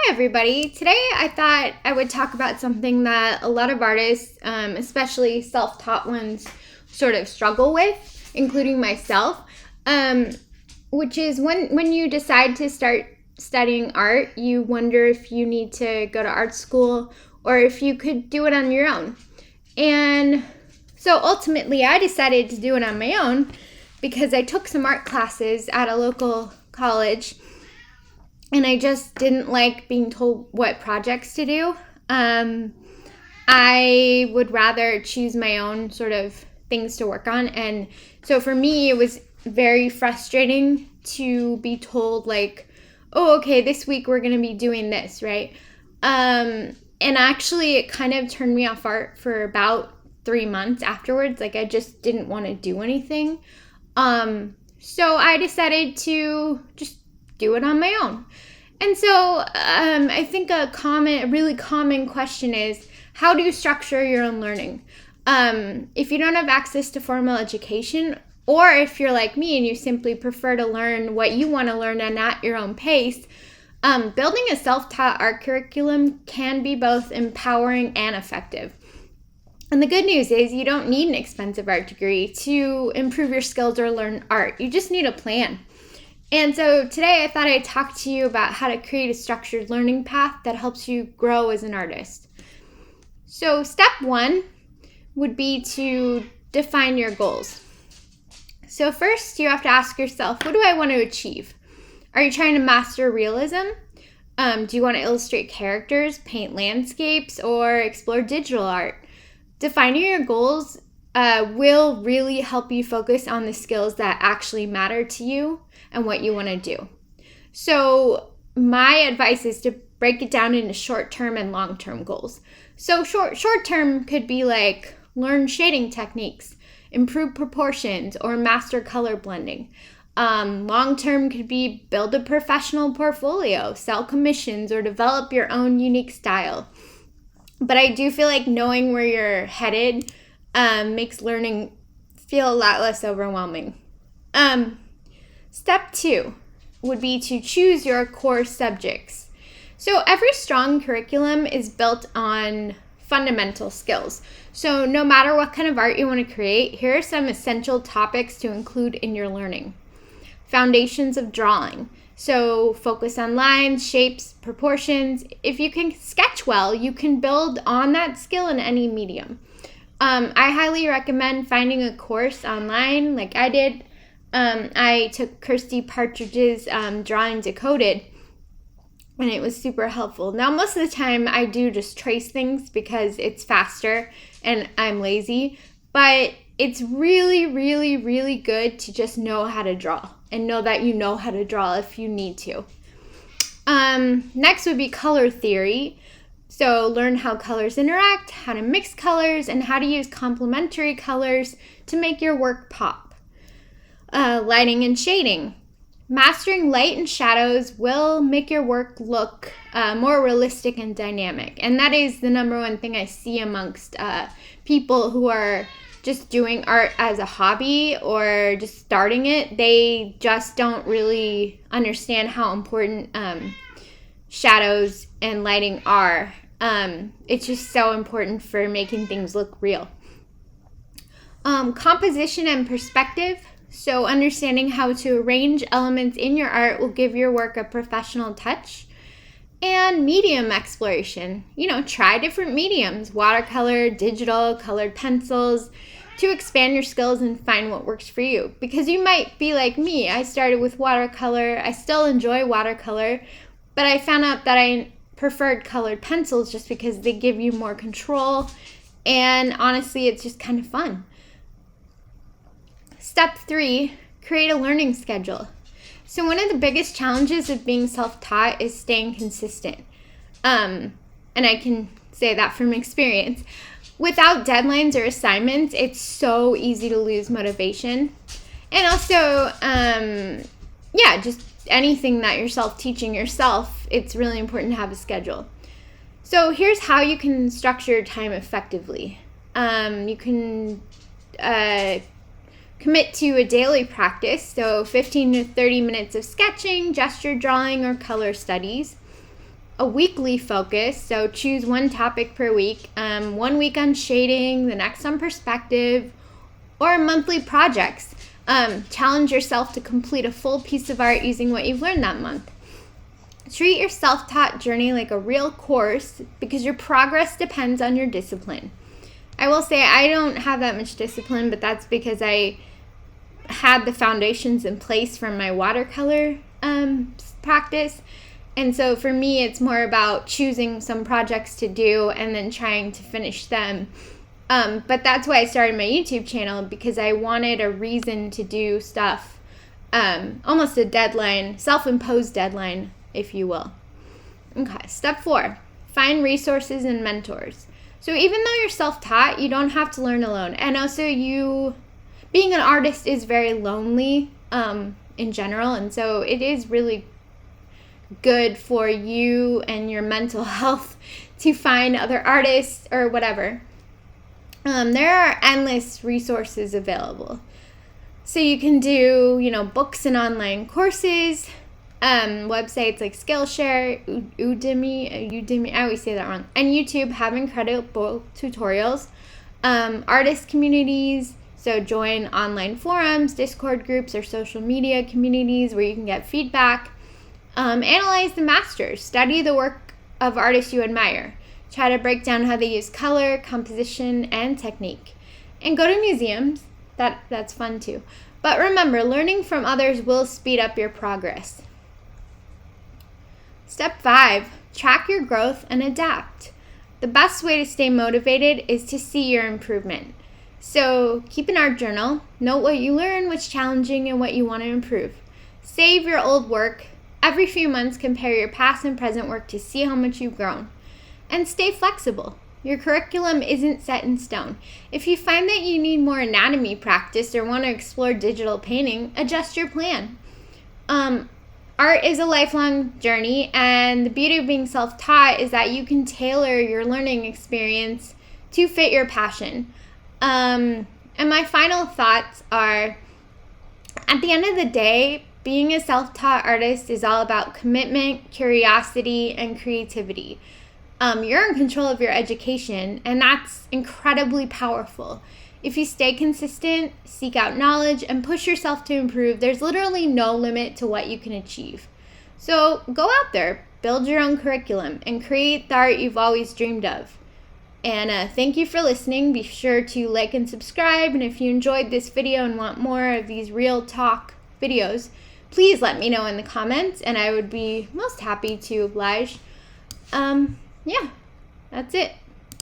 Hi everybody. Today I thought I would talk about something that a lot of artists, especially self-taught ones, sort of struggle with, including myself, which is when you decide to start studying art, you wonder if you need to go to art school or if you could do it on your own. And so ultimately I decided to do it on my own because I took some art classes at a local college and I just didn't like being told what projects to do. I would rather choose my own sort of things to work on. And so for me, it was very frustrating to be told like, oh, okay, this week we're going to be doing this, right? And actually it kind of turned me off art for about 3 months afterwards. Like I just didn't want to do anything. So I decided to just do it on my own. And so I think a really common question is, how do you structure your own learning? If you don't have access to formal education, or if you're like me and you simply prefer to learn what you want to learn and at your own pace, building a self-taught art curriculum can be both empowering and effective. And the good news is you don't need an expensive art degree to improve your skills or learn art. You just need a plan. And so today I thought I'd talk to you about how to create a structured learning path that helps you grow as an artist. So step 1 would be to define your goals. So first you have to ask yourself, what do I want to achieve? Are you trying to master realism? Do you want to illustrate characters, paint landscapes, or explore digital art? Defining your goals will really help you focus on the skills that actually matter to you and what you want to do. So my advice is to break it down into short-term and long-term goals. So short-term could be like learn shading techniques, improve proportions, or master color blending. Long-term could be build a professional portfolio, sell commissions, or develop your own unique style. But I do feel like knowing where you're headed makes learning feel a lot less overwhelming. Step 2 would be to choose your core subjects. So every strong curriculum is built on fundamental skills. So no matter what kind of art you want to create, here are some essential topics to include in your learning. Foundations of drawing. So focus on lines, shapes, proportions. If you can sketch well, you can build on that skill in any medium. I highly recommend finding a course online like I did. I took Kirsty Partridge's Drawing Decoded, and it was super helpful. Now, most of the time, I do just trace things because it's faster and I'm lazy, but it's really, really, really good to just know how to draw and know that you know how to draw if you need to. Next would be color theory. So learn how colors interact, how to mix colors, and how to use complementary colors to make your work pop. Lighting and shading. Mastering light and shadows will make your work look more realistic and dynamic. And that is the number one thing I see amongst people who are just doing art as a hobby or just starting it. They just don't really understand how important shadows and lighting are. It's just so important for making things look real. Composition and perspective. So understanding how to arrange elements in your art will give your work a professional touch. And medium exploration. Try different mediums, watercolor, digital, colored pencils, to expand your skills and find what works for you. Because you might be like me. I started with watercolor. I still enjoy watercolor, but I found out that I preferred colored pencils just because they give you more control. And honestly, it's just kind of fun. Step 3, create a learning schedule. So one of the biggest challenges of being self-taught is staying consistent. And I can say that from experience. Without deadlines or assignments, it's so easy to lose motivation. And also, just anything that you're self-teaching yourself, it's really important to have a schedule. So here's how you can structure your time effectively. You can commit to a daily practice, so 15 to 30 minutes of sketching, gesture drawing, or color studies. a weekly focus, so choose one topic per week, 1 week on shading, the next on perspective, or monthly projects. Challenge yourself to complete a full piece of art using what you've learned that month. Treat your self-taught journey like a real course because your progress depends on your discipline. I will say I don't have that much discipline, but that's because I had the foundations in place from my watercolor practice. And so for me, it's more about choosing some projects to do and then trying to finish them. But that's why I started my YouTube channel, because I wanted a reason to do stuff, almost a deadline, self-imposed deadline, if you will. Okay, step 4, find resources and mentors. So even though you're self-taught, you don't have to learn alone. And also being an artist is very lonely in general. And so it is really good for you and your mental health to find other artists or whatever. There are endless resources available. So you can do, books and online courses, websites like Skillshare, Udemy, I always say that wrong, and YouTube have incredible tutorials. Artist communities, so join online forums, Discord groups, or social media communities where you can get feedback. Analyze the masters, study the work of artists you admire. Try to break down how they use color, composition, and technique. And go to museums, that's fun too. But remember, learning from others will speed up your progress. Step 5, track your growth and adapt. The best way to stay motivated is to see your improvement. So keep an art journal, note what you learn, what's challenging, and what you want to improve. Save your old work. Every few months, compare your past and present work to see how much you've grown. And stay flexible. Your curriculum isn't set in stone. If you find that you need more anatomy practice or want to explore digital painting, adjust your plan. Art is a lifelong journey, and the beauty of being self-taught is that you can tailor your learning experience to fit your passion. And my final thoughts are, at the end of the day, being a self-taught artist is all about commitment, curiosity, and creativity. You're in control of your education, and that's incredibly powerful. If you stay consistent, seek out knowledge, and push yourself to improve, there's literally no limit to what you can achieve. So go out there, build your own curriculum, and create the art you've always dreamed of. And thank you for listening. Be sure to like and subscribe. And if you enjoyed this video and want more of these real talk videos, please let me know in the comments, and I would be most happy to oblige. Yeah, that's it.